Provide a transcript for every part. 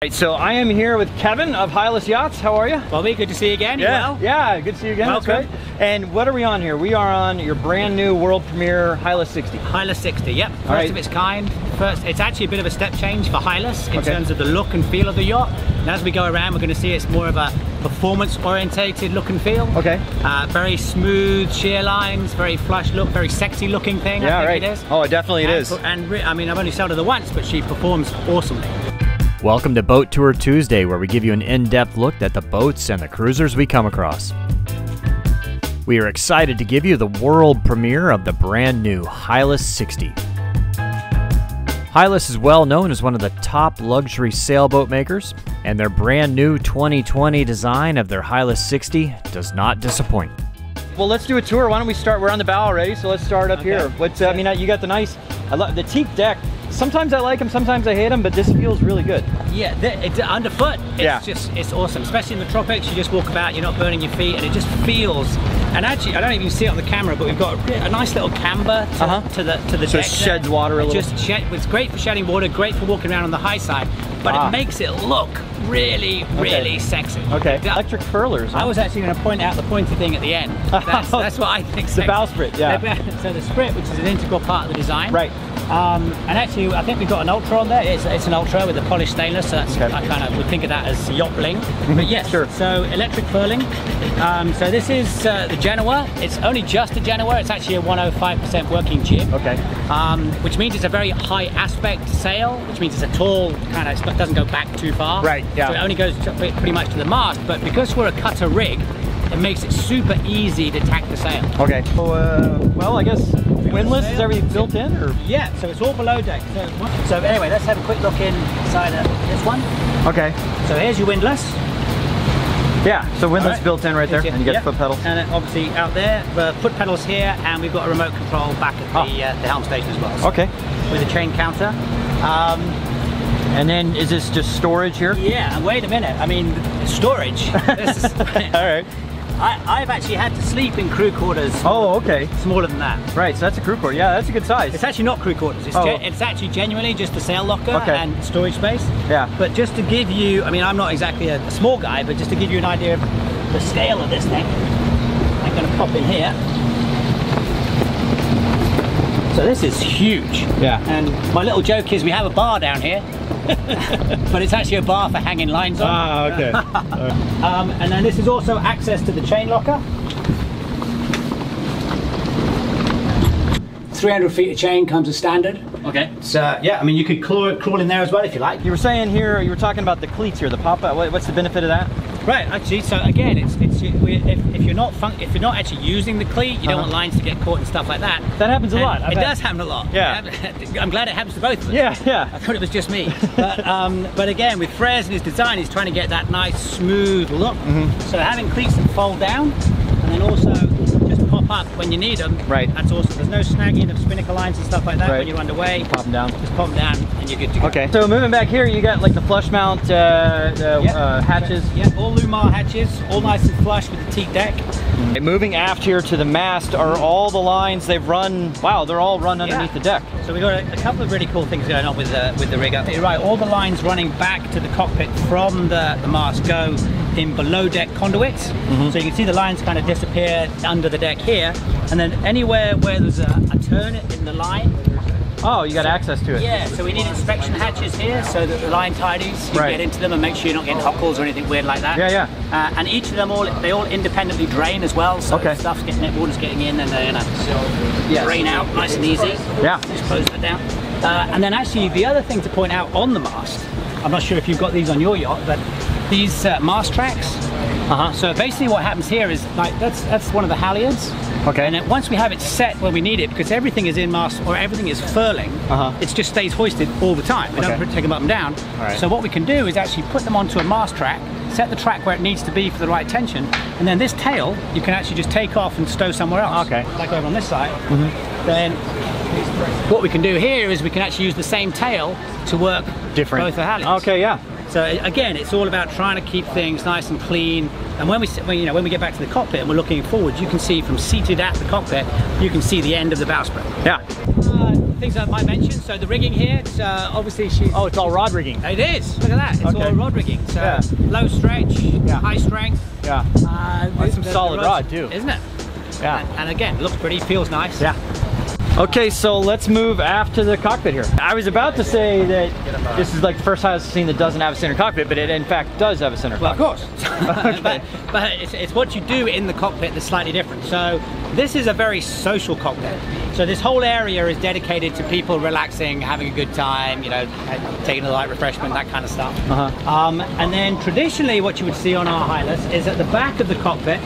Right, so I am here with Kevin of Hylas Yachts. How are you? Bobby, good to see you again. Yeah, well? yeah, good to see you again. Welcome. That's right. And what are we on here? We are on your brand new world premiere Hylas 60. Hylas 60, yep. First of its kind. It's actually a bit of a step change for Hylas in terms of the look and feel of the yacht. And as we go around, we're going to see it's more of a performance-orientated look and feel. Okay. Very smooth shear lines, very flush look, very sexy looking thing. Yeah, I think right. it is. Oh, definitely it is. And I mean, I've only sailed her once, but she performs awesomely. Welcome to Boat Tour Tuesday, where we give you an in-depth look at the boats and the cruisers we come across. We are excited to give you the world premiere of the brand new Hylas 60. Hylas is well known as one of the top luxury sailboat makers, and their brand new 2020 design of their Hylas 60 does not disappoint. Well, let's do a tour. Why don't we start? We're on the bow already, so let's start up here. What's I mean, you got the nice, I love the teak deck. Sometimes I like them, sometimes I hate them, but this feels really good. Yeah, it's underfoot. It's awesome, especially in the tropics. You just walk about, you're not burning your feet, and it just feels. And actually, I don't even see it on the camera, but we've got a nice little camber to the so deck. It sheds water a little. It's great for shedding water, great for walking around on the high side, but it makes it look really, really sexy. Okay. Electric furlers. Huh? I was actually going to point out the pointy thing at the end. That's what I think. The bowsprit, yeah. So the sprit, which is an integral part of the design. Right. And actually, I think we've got an Ultra on there. It's an Ultra with a polished stainless, so that's, I kind of would think of that as yacht bling. But yes, sure. So electric furling. So this is the Genoa. It's only just a Genoa. It's actually a 105% working jib. Okay. Which means it's a very high aspect sail, which means it's a tall kind of, it doesn't go back too far. Right, yeah. So it only goes pretty much to the mast, but because we're a cutter rig, it makes it super easy to tack the sail. Okay. Well, I guess windlass, is everything built in? Or? Yeah, so it's all below deck. So anyway, let's have a quick look inside this one. Okay. So here's your windlass. Yeah, so windlass built in right there, and you get the foot pedals. And then obviously out there, the foot pedals here, and we've got a remote control back at the helm station as well. So okay. With a chain counter. And then is this just storage here? Yeah, and wait a minute. I mean, storage. This is, all right. I've actually had to sleep in crew quarters. Oh, okay. Smaller than that. Right, so that's a crew quarter. Yeah, that's a good size. It's actually not crew quarters. It's actually genuinely just a sail locker and storage space. Yeah. But just to give you, I mean, I'm not exactly a small guy, but just to give you an idea of the scale of this thing, I'm going to pop in here. So this is huge. Yeah. And my little joke is we have a bar down here. But it's actually a bar for hanging lines on. Ah, okay. And then this is also access to the chain locker. 300 feet of chain comes as standard. Okay. So yeah, I mean you could crawl in there as well if you like. You were saying here, you were talking about the cleats here, the pop-up. What's the benefit of that? Right, actually, so again, if you're not actually using the cleat, you don't want lines to get caught and stuff like that. That happens a lot. It does happen a lot. Yeah. I'm glad it happens to both of us. Yeah, yeah. I thought it was just me. But again, with Freres and his design, he's trying to get that nice smooth look. So having cleats that fold down, and then also just pop up when you need them. Right. That's awesome. There's no snagging of spinnaker lines and stuff like that when you're underway. Pop them down. Just pop them down, and you're good to go. Okay. So moving back here, you got like the flush mount hatches. Yeah, all Lumar hatches, all nice and flush with the teak deck. Okay, moving aft here to the mast, are all the lines they've run? Wow, they're all run underneath the deck. So we've got a couple of really cool things going on with the rig up. You're right, all the lines running back to the cockpit from the mast go in below deck conduits. So you can see the lines kind of disappear under the deck here, and then anywhere where there's a turn in the line. Oh, you got access to it. Yeah, so we need inspection hatches here so that the line tidies, you can get into them and make sure you're not getting huckles or anything weird like that. Yeah, yeah. And each of them, they all independently drain as well, so stuff's water's getting in and they're drain out nice and easy. Yeah. Just close that down. And then actually the other thing to point out on the mast, I'm not sure if you've got these on your yacht, but these mast tracks. So basically what happens here is, like, that's one of the halyards. Okay. And then once we have it set where we need it, because everything is in mast or everything is furling, it just stays hoisted all the time. We don't take them up and down. So what we can do is actually put them onto a mast track, set the track where it needs to be for the right tension, and then this tail you can actually just take off and stow somewhere else. Okay. Like over on this side. Then what we can do here is we can actually use the same tail to work both the halyards. Okay, yeah. So again, it's all about trying to keep things nice and clean. And when we get back to the cockpit and we're looking forward, you can see from seated at the cockpit, you can see the end of the bowsprit. Yeah. things I might mention. So the rigging here, it's obviously she's... Oh, it's all rod rigging. It is. Look at that. It's all rod rigging. So low stretch, high strength. Yeah. That's some solid rod too, isn't it? Yeah. And again, looks pretty, feels nice. Yeah. Okay, so let's move aft to the cockpit here. I was about to say that this is like the first time I've seen that doesn't have a center cockpit, but it in fact does have a center cockpit. Well, of course. Okay. but it's what you do in the cockpit that's slightly different. So this is a very social cockpit. So this whole area is dedicated to people relaxing, having a good time, you know, taking a light refreshment, that kind of stuff. And then traditionally what you would see on our Hylas is at the back of the cockpit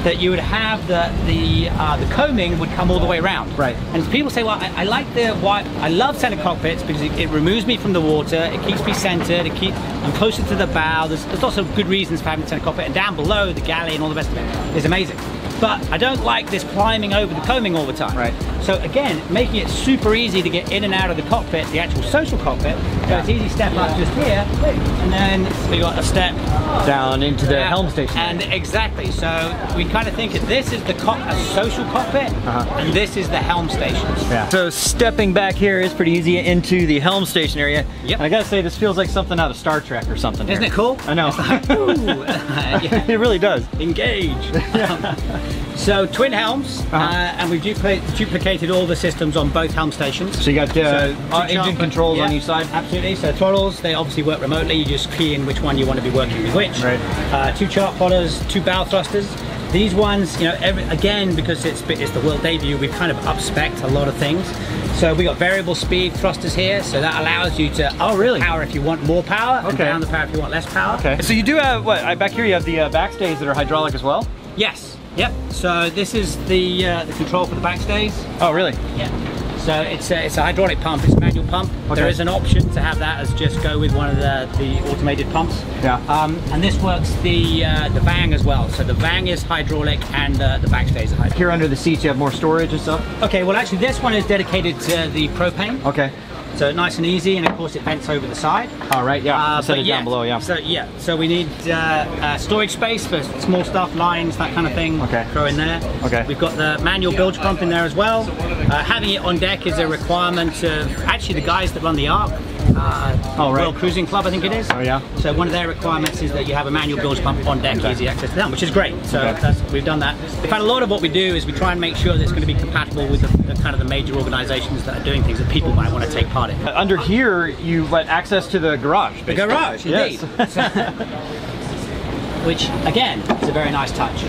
that you would have the combing would come all the way around. Right. And people say, well, I like I love center cockpits because it removes me from the water, it keeps me centered, I'm closer to the bow. There's lots of good reasons for having a center cockpit, and down below the galley and all the rest of it is amazing. But I don't like this climbing over the combing all the time. Right. So again, making it super easy to get in and out of the cockpit, the actual social cockpit. So it's easy step up just here, and then we got a step down into the helm station. And exactly, so we kind of think that this is a social cockpit, and this is the helm station. Yeah. So stepping back here is pretty easy into the helm station area. Yep. And I gotta say, this feels like something out of Star Trek or something. Isn't it cool? I know. It's like, ooh. It really does. Engage. So twin helms, and we've duplicated all the systems on both helm stations. So you got engine controls on each side? Absolutely. So throttles, they obviously work remotely. You just key in which one you want to be working with which. Right. 2 chart plotters, 2 bow thrusters. These ones, you know, again, because it's the world debut, we've kind of up-spec'd a lot of things. So we got variable speed thrusters here, so that allows you to power if you want more power, and down the power if you want less power. Okay. So you do have, back here you have the backstays that are hydraulic as well? Yes. Yep. So this is the control for the backstays. Oh, really? Yeah. So it's a hydraulic pump. It's a manual pump. Okay. There is an option to have that as just go with one of the automated pumps. Yeah. And this works the Vang as well. So the Vang is hydraulic and the backstays are hydraulic. Here under the seats you have more storage and stuff? Okay. Well, actually, this one is dedicated to the propane. Okay. So nice and easy, and of course it vents over the side. Oh, right, yeah. Set it down below, yeah. So we need storage space for small stuff, lines, that kind of thing. Okay. Throw in there. Okay. We've got the manual bilge pump in there as well. Having it on deck is a requirement of actually the guys that run the Ark. World Cruising Club, I think it is. Oh, yeah. So one of their requirements is that you have a manual bilge pump on deck, easy access to that, which is great. So we've done that. In fact, a lot of what we do is we try and make sure that it's going to be compatible with the kind of the major organizations that are doing things that people might want to take part in. Under here, you let access to the garage. Basically. The garage, indeed. Yes. Which, again, is a very nice touch.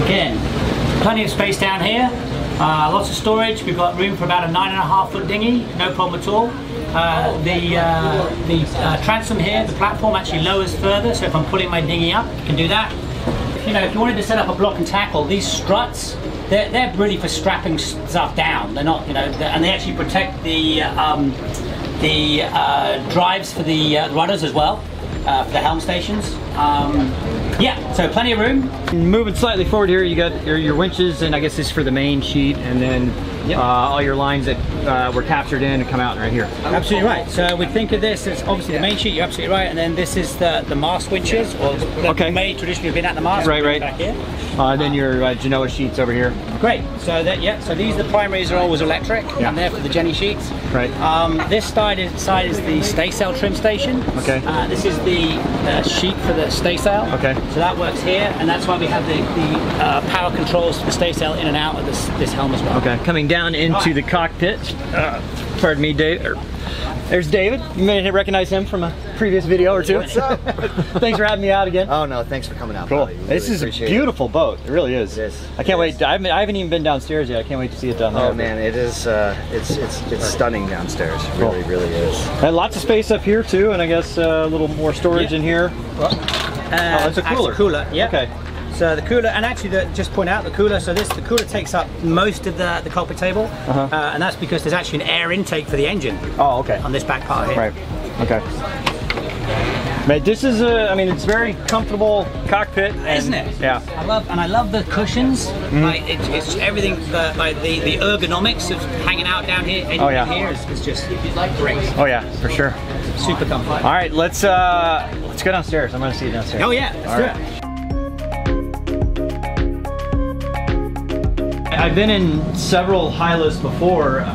Again, plenty of space down here. Lots of storage. We've got room for about a 9.5 foot dinghy, no problem at all. The transom here, the platform actually lowers further, so if I'm pulling my dinghy up, you can do that. If you wanted to set up a block and tackle, these struts, they're really for strapping stuff down. They're not, and they actually protect the drives for the rudders as well, for the helm stations. Yeah, so plenty of room. Moving slightly forward here, you got your winches, and I guess this is for the main sheet, and then all your lines that were captured in and come out right here. Absolutely right. So we think of this as obviously the main sheet, you're absolutely right, and then this is the mast winches, or that may traditionally have been at the mast. Right. Back here. Then your Genoa sheets over here. Great. So so these the primaries are always electric, and they're for the Jenny sheets. Right. This side is the staysail trim station. Okay. This is the sheet for the staysail. Okay. So that works here, and that's why we have the power controls for the staysail in and out of this helm as well. Okay. Coming down into the cockpit. Pardon me, Dave. There's David. You may recognize him from a previous video or two. What's up? Thanks for having me out again. Oh no, thanks for coming out. Cool. Really this is a beautiful boat. It really is. It is. I can't wait. I haven't even been downstairs yet. I can't wait to see it down there. Oh man, it is. It's stunning downstairs. It really, really is. And lots of space up here too, and I guess a little more storage in here. It's a cooler. Cooler. Yeah. Okay. So the cooler, and actually just point out the cooler, so the cooler takes up most of the cockpit table, and that's because there's actually an air intake for the engine. Oh, okay. On this back part here. Right, okay. But this is it's very comfortable cockpit. Isn't it? Yeah. I love the cushions. Like it's everything, the ergonomics of hanging out down here, here is just great. Oh yeah, for sure. Super comfortable. All right, let's go downstairs. I'm gonna see you downstairs. Oh yeah, let's do it. I've been in several Hylas before.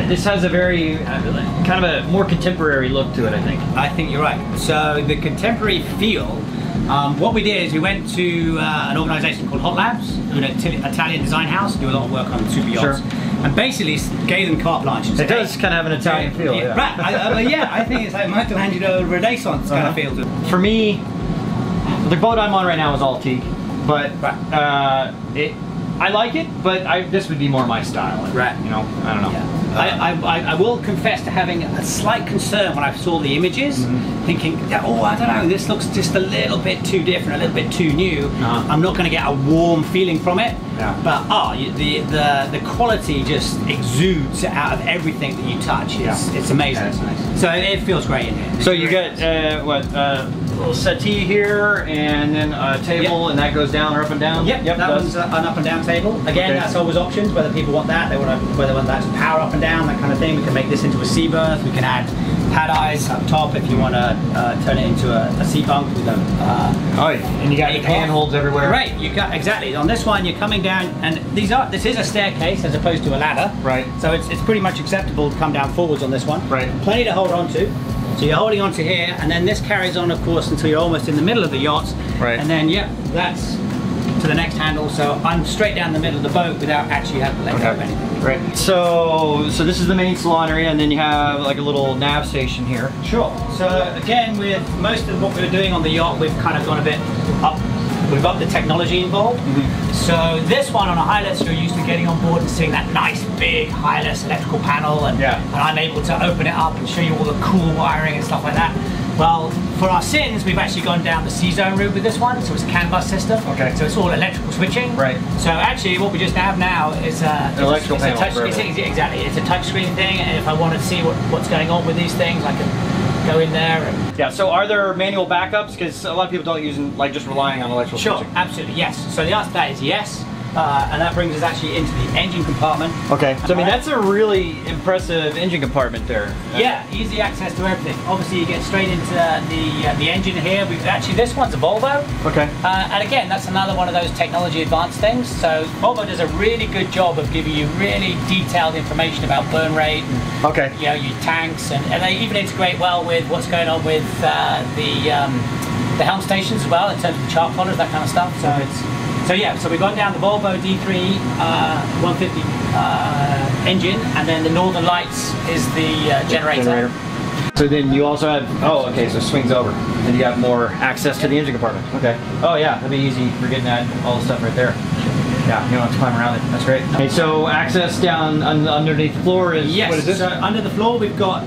This has a very kind of a more contemporary look to it, I think. I think you're right. So the contemporary feel, what we did is we went to an organisation called Hot Labs, an Italian design house, do a lot of work on super yachts, and basically gave them carte blanche. It does kind of have an Italian feel. Yeah. Right. Yeah, I think it's like Michelangelo Renaissance kind of feel to it. For me, the boat I'm on right now is all teak, but I like it, but this would be more my style. Right. You know, I don't know. Yeah. I will confess to having a slight concern when I saw the images, thinking, oh, I don't know, this looks just a little bit too different, a little bit too new. I'm not going to get a warm feeling from it. Yeah. But the quality just exudes out of everything that you touch. It's amazing. Yeah, nice. So it feels great in here. So you get a little settee here, and then a table, and that goes down or up and down? Yep, that one's an up and down table. Again, that's always options, whether people want that, whether they want that to power up and down, that kind of thing. We can make this into a sea berth. We can add pad eyes up top if you want to turn it into a sea bunk with and you got handholds everywhere. Right, you got exactly. On this one, you're coming down, and this is a staircase as opposed to a ladder. Right. So it's pretty much acceptable to come down forwards on this one. Right. Plenty to hold on to. So you're holding on to here, and then this carries on, of course, until you're almost in the middle of the yacht. Right. And then, that's to the next handle. So I'm straight down the middle of the boat without actually having to let go of anything. Right. So this is the main salon area, and then you have like a little nav station here. Sure. So again, with most of what we were doing on the yacht, we've kind of gone a bit up. We've upped the technology involved. So this one on a Hylas, you're used to getting on board and seeing that nice big Hylas electrical panel, and I'm able to open it up and show you all the cool wiring and stuff like that. Well, for our sins, we've actually gone down the C-Zone route with this one, so it's a CAN bus system. Okay. So it's all electrical switching. Right. So actually, what we just have now is an electrical panel. Exactly. It's a touchscreen thing, and if I want to see what's going on with these things, I can go in there. And so are there manual backups? Because a lot of people don't use them, like just relying on electrical switching. Sure, absolutely, yes. So the answer to that is yes. And that brings us actually into the engine compartment. Okay, so I mean that's a really impressive engine compartment there. Yeah, easy access to everything. Obviously you get straight into the engine here. This one's a Volvo. Okay. And again, that's another one of those technology advanced things. So Volvo does a really good job of giving you really detailed information about burn rate and your tanks, and they even integrate well with what's going on with the helm stations as well in terms of the chart plotters, that kind of stuff. So we've gone down the Volvo D3 150 engine, and then the Northern Lights is the generator. So then you also have, so it swings over. And you got more access to the engine compartment. Okay. Oh yeah, that'd be easy for getting all the stuff right there. Yeah, you don't have to climb around it. That's great. Okay, so access down underneath the floor is, what is this? So under the floor we've got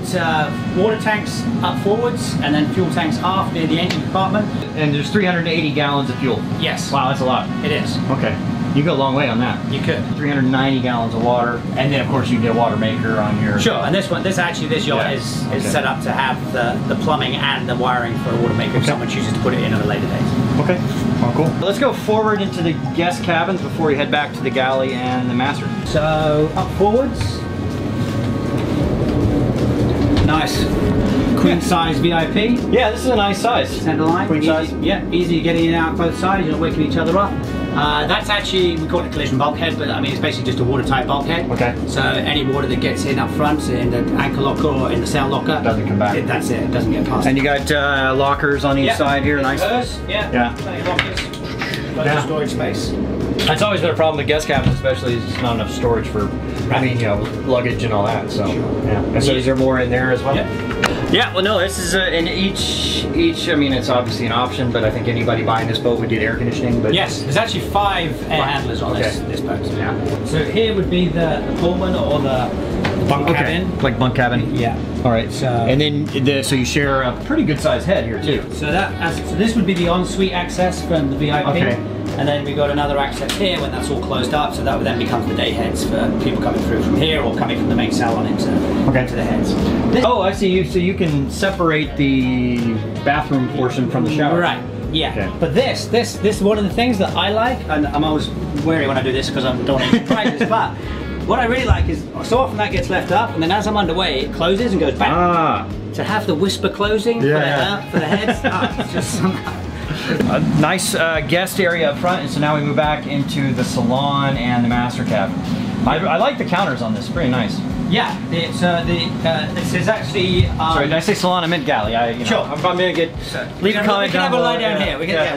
water tanks up forwards, and then fuel tanks aft near the engine compartment. And there's 380 gallons of fuel. Yes. Wow, that's a lot. It is. Okay. You go a long way on that. You could. 390 gallons of water, and then of course you get a water maker on your... Sure, and this yacht is set up to have the plumbing and the wiring for a water maker if someone chooses to put it in at a later date. Okay. Oh, cool. Let's go forward into the guest cabins before we head back to the galley and the master. So, up forwards. Nice. Queen size VIP. Yeah, this is a nice size. Center line. Queen size. Yeah, easy getting in and out both sides, you're not waking each other up. That's actually, we call it a collision bulkhead, but I mean it's basically just a watertight bulkhead. Okay. So any water that gets in up front, in the anchor locker or in the sail locker, doesn't come back. That's it, it doesn't get past. And you got lockers on each side here, nice. Yeah. Plenty of lockers. Lots of storage space. That's always been a problem with guest cabins, especially is there's not enough storage for, I mean, luggage and all that. So yeah. And so is there more in there as well? Yeah, well, no, this is in each. I mean, it's obviously an option, but I think anybody buying this boat would get air conditioning. But yes, there's actually 5 air handlers on this boat. Yeah. So here would be the Pullman or the bunk cabin, like bunk cabin. Yeah. All right. So and then so you share a pretty good sized head here too. So so this would be the ensuite access from the VIP. Okay. And then we got another access here when that's all closed up, so that then becomes the day heads for people coming through from here or coming from the main salon into the heads. I see. So you can separate the bathroom portion from the shower. Right. Yeah. Okay. But this is one of the things that I like, and I'm always wary when I do this because I don't want any surprises. But what I really like is so often that gets left up, and then as I'm underway, it closes and goes back. To have the whisper closing for the heads, it's just. A nice guest area up front, and so now we move back into the salon and the master cabin. I like the counters on this, pretty nice. Yeah, it's this is actually. Sorry, did I say salon? I meant galley. Sure. I'm gonna get. Leave a comment down below. We can have a lie down here. We can,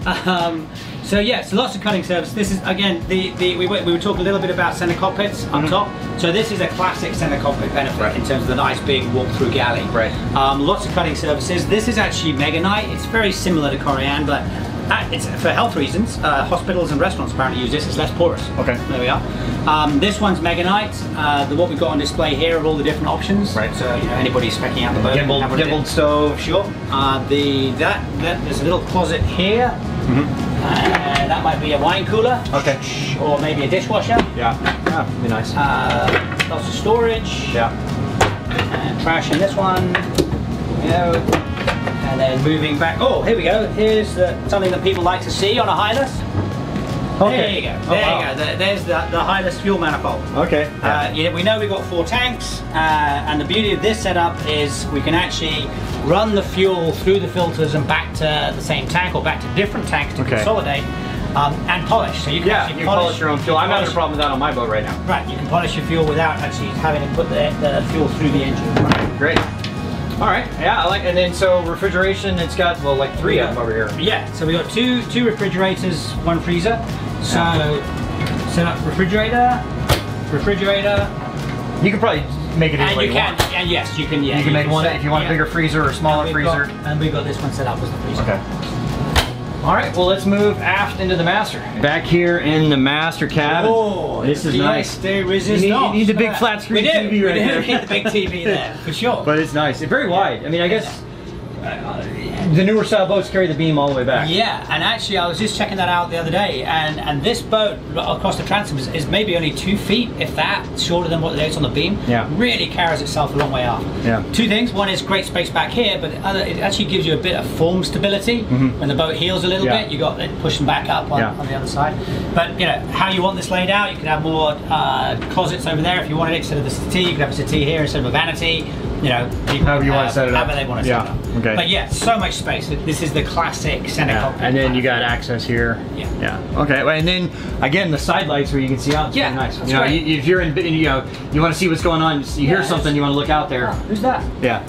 whatever. So yes, lots of cutting service. This is again we were talking a little bit about center cockpits up top. So this is a classic center cockpit benefit in terms of the nice big walk-through galley. Right. Lots of cutting services. This is actually Meganite. It's very similar to Corian, but it's for health reasons. Hospitals and restaurants apparently use this. It's less porous. Okay. There we are. This one's Meganite. What we've got on display here are all the different options. Right. So anybody specking out the boat. Gimbaled stove. Sure. There's a little closet here. That might be a wine cooler. Okay. Or maybe a dishwasher. Yeah. Yeah, be nice. Lots of storage. Yeah. Trash in this one. And then moving back. Oh, here we go. Here's something that people like to see on a Hylas. Okay. There you go. There you go. There's the Hylas fuel manifold. Okay. Yeah. We know we've got 4 tanks, and the beauty of this setup is we can actually run the fuel through the filters and back to the same tank or back to different tanks to consolidate and polish. So you can actually polish your own fuel. I'm having a problem with that on my boat right now. Right. You can polish your fuel without actually having to put the fuel through the engine. Right. Great. All right, yeah, I like, and then so refrigeration, it's got, well, like 3 of them over here. Yeah, so we got two refrigerators, 1 freezer. So set up refrigerator. You can probably make it any way you want. And yes, you can. Yeah, you can make one if you want a bigger freezer or a smaller freezer. And we've got this one set up as the freezer. Okay. All right, well, let's move aft into the master. Back here in the master cabin. Oh, this is nice. You need the big flat screen TV right there. We need the big TV there, for sure. But it's nice. It's very wide. I mean, I guess the newer style boats carry the beam all the way back. Yeah, and actually I was just checking that out the other day, and this boat across the transom is maybe only 2 feet, if that, shorter than what it is on the beam. Yeah. Really carries itself a long way up. Yeah. 2 things. One is great space back here, but it actually gives you a bit of form stability. When the boat heels a little bit, you got it pushing back up on the other side. But you know, how you want this laid out, you can have more closets over there if you wanted it instead of the settee. You could have a settee here instead of a vanity. You know, however you want to set it up. However they want to set it up. Okay. But yeah, so much space. This is the classic center cockpit. And then you got access here. Yeah. Okay. And then again, the side lights where you can see out. Yeah. Nice. You know, if you're in, you want to see what's going on. You hear something, you want to look out there. Oh, who's that? Yeah.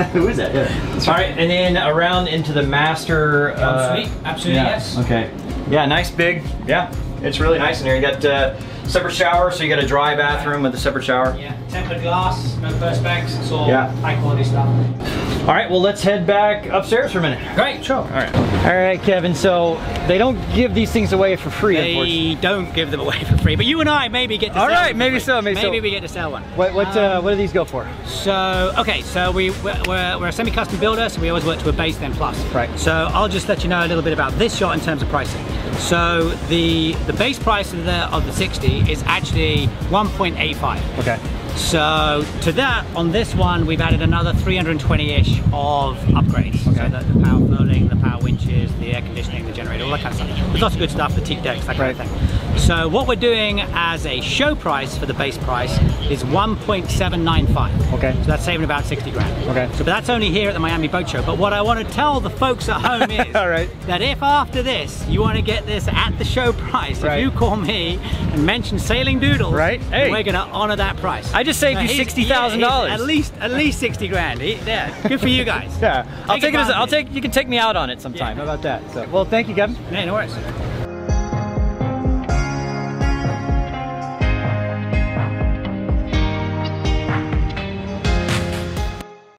Who is that? Yeah. All right. And then around into the master. Suite. Absolutely. Yes. Okay. Yeah. Nice big. Yeah. It's really nice in here. You got separate shower, so you got a dry bathroom with a separate shower. Yeah, tempered glass, no perspex, it's all high quality stuff. All right, well, let's head back upstairs for a minute. Great, sure. All right, Kevin, so they don't give these things away for free, unfortunately. They don't give them away for free, but you and I maybe get to sell one. Maybe so. Maybe we get to sell one. What do these go for? So, okay, so we're a semi-custom builder, so we always work to a base then plus. Right. So I'll just let you know a little bit about this yacht in terms of pricing. So the base price of the 60 is actually 1.85. Okay. So to that, on this one, we've added another 320-ish of upgrades. Okay. So the power furling, the power winches, the air conditioning, the generator, all that kind of stuff. There's lots of good stuff, the teak decks, that kind of thing. So what we're doing as a show price for the base price is 1.795. Okay. So that's saving about 60 grand. Okay. So but that's only here at the Miami Boat Show. But what I want to tell the folks at home is that if after this you want to get this at the show price, if you call me and mention Sailing Doodles, hey, we're going to honor that price. I just saved you $60,000. At least 60 grand. Yeah, good for you guys. Yeah, you can take me out on it sometime. How about that? So, well, thank you, Kevin. Yeah, no worries.